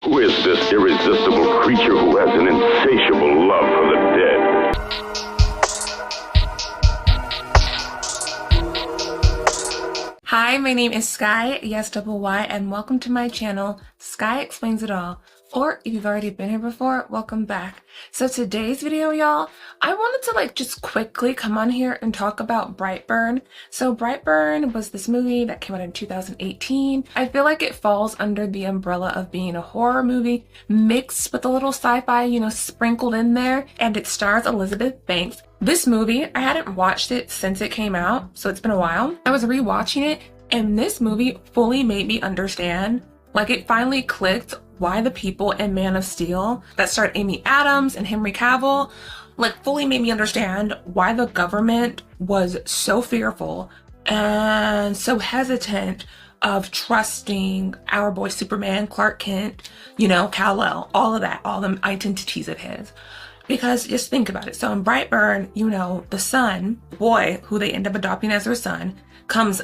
Who is this irresistible creature who has an insatiable love for the dead? Hi, my name is 𝐀𝐧𝐭𝐢, and welcome to my channel, 𝐀𝐧 Explains It All. Or if you've already been here before, welcome back. So today's video, y'all, I wanted to just quickly come on here and talk about Brightburn. So Brightburn was this movie that came out in 2018. I feel like it falls under the umbrella of being a horror movie mixed with a little sci-fi, sprinkled in there, and it stars Elizabeth Banks. This movie, I hadn't watched it since it came out, so it's been a while. I was rewatching it, and this movie fully made me understand, it finally clicked why the people in Man of Steel that starred Amy Adams and Henry Cavill, fully made me understand why the government was so fearful and so hesitant of trusting our boy Superman, Clark Kent, Kal-El, all of that, all them identities of his. Because just think about it. So in Brightburn, the son, boy, who they end up adopting as their son, comes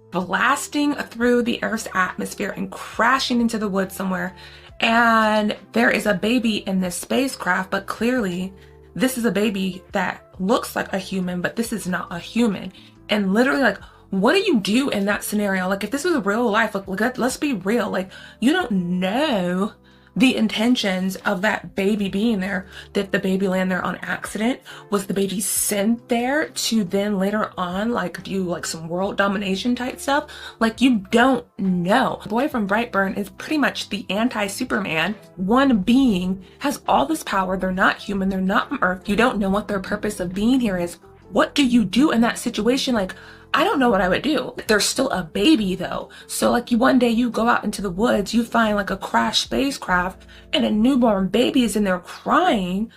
blasting through the Earth's atmosphere and crashing into the woods somewhere. And there is a baby in this spacecraft, but clearly this is a baby that looks like a human, but this is not a human. And literally, what do you do in that scenario? If this was real life, let's be real. You don't know the intentions of that baby being there. Did the baby land there on accident? Was the baby sent there to then later on do some world domination type stuff? You don't know. The boy from Brightburn is pretty much the anti-Superman. One being has all this power. They're not human. They're not from Earth. You don't know what their purpose of being here is. What do you do in that situation? I don't know what I would do. There's still a baby though. So one day you go out into the woods, you find a crashed spacecraft and a newborn baby is in there crying,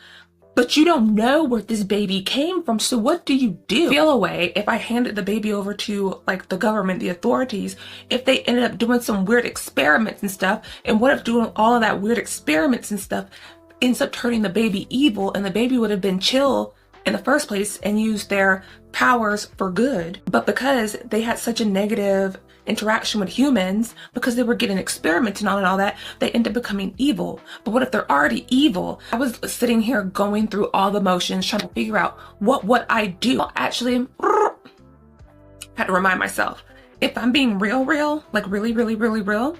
but you don't know where this baby came from. So what do you do? Feel away if I handed the baby over to the government, the authorities, if they ended up doing some weird experiments and stuff, and what if doing all of that weird experiments and stuff ends up turning the baby evil, and the baby would have been chill in the first place and used their powers for good, but because they had such a negative interaction with humans, because they were getting experimented on and all that, they end up becoming evil. But what if they're already evil? I was sitting here going through all the motions, trying to figure out what would I do. Actually, had to remind myself, if I'm being real, really real,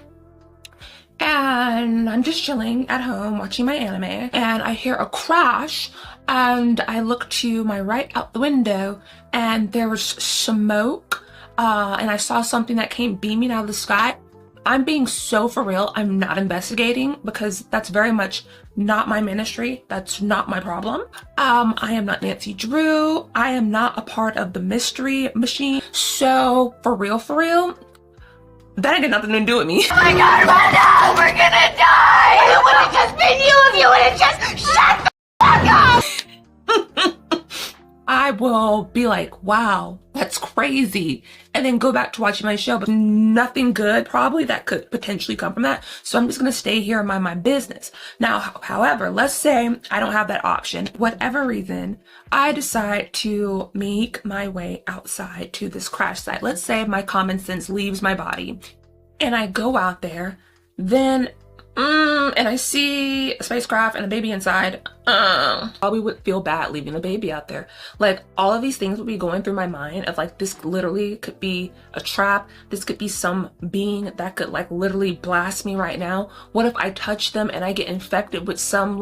and I'm just chilling at home watching my anime, and I hear a crash, and I look to my right out the window, and there was smoke, and I saw something that came beaming out of the sky. I'm being so for real. I'm not investigating because that's very much not my ministry. That's not my problem. I am not Nancy Drew. I am not a part of the mystery machine. So for real, that ain't got nothing to do with me. Oh my god, run now! We're gonna die! It would have just been you if you would have just shut the fuck up! I will be wow, that's crazy. And then go back to watching my show, but nothing good probably that could potentially come from that. So I'm just gonna stay here and mind my business. Now, however, let's say I don't have that option. Whatever reason, I decide to make my way outside to this crash site. Let's say my common sense leaves my body and I go out there, then and I see a spacecraft and a baby inside. Probably would feel bad leaving the baby out there. All of these things would be going through my mind of this literally could be a trap. This could be some being that could literally blast me right now. What if I touch them and I get infected with some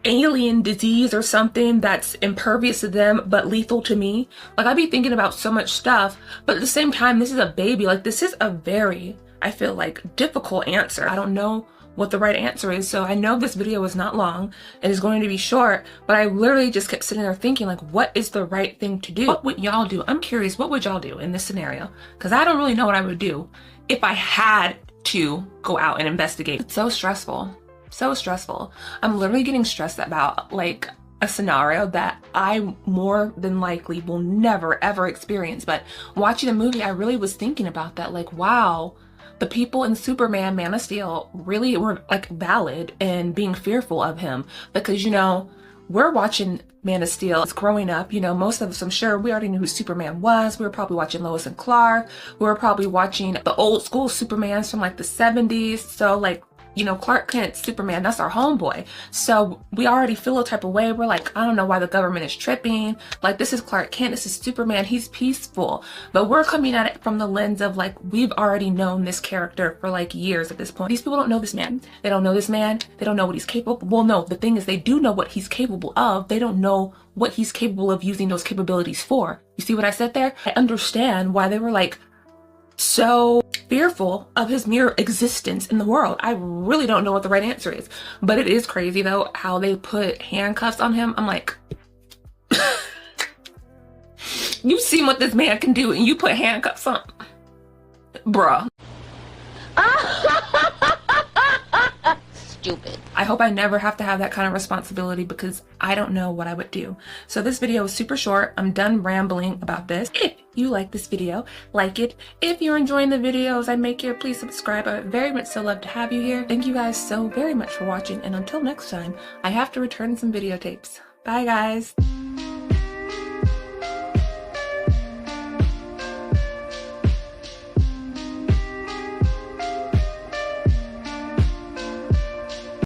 alien disease or something that's impervious to them but lethal to me? I'd be thinking about so much stuff, but at the same time, this is a baby. This is a very, I feel difficult answer. I don't know what the right answer is, so I know this video is not long. It is going to be short, but I literally just kept sitting there thinking what is the right thing to do? What would y'all do? I'm curious, what would y'all do in this scenario? Because I don't really know what I would do if I had to go out and investigate. It's so stressful. So stressful. I'm literally getting stressed about a scenario that I more than likely will never ever experience. But watching the movie, I really was thinking about that. Wow, the people in Superman, Man of Steel really were valid in being fearful of him, because we're watching Man of Steel. It's growing up, most of us, I'm sure, we already knew who Superman was. We were probably watching Lois and Clark. We were probably watching the old school Supermans from the 70s. So you know, Clark Kent, Superman, that's our homeboy. So we already feel a type of way. We're like, I don't know why the government is tripping. Like, this is Clark Kent, this is Superman, he's peaceful. But we're coming at it from the lens of like, we've already known this character for like years at this point. These people don't know this man. They don't know this man. They don't know what he's capable. Well, no, the thing is they do know what he's capable of. They don't know what he's capable of using those capabilities for. You see what I said there? I understand why they were like, so fearful of his mere existence in the world. I really don't know what the right answer is, but it is crazy though how they put handcuffs on him. I'm like, you've seen what this man can do and you put handcuffs on, bruh. Stupid. I hope I never have to have that kind of responsibility because I don't know what I would do. So this video is super short. I'm done rambling about this. If you like this video, like it. If you're enjoying the videos I make here, please subscribe. I would very much so love to have you here. Thank you guys so very much for watching. And until next time, I have to return some videotapes. Bye guys.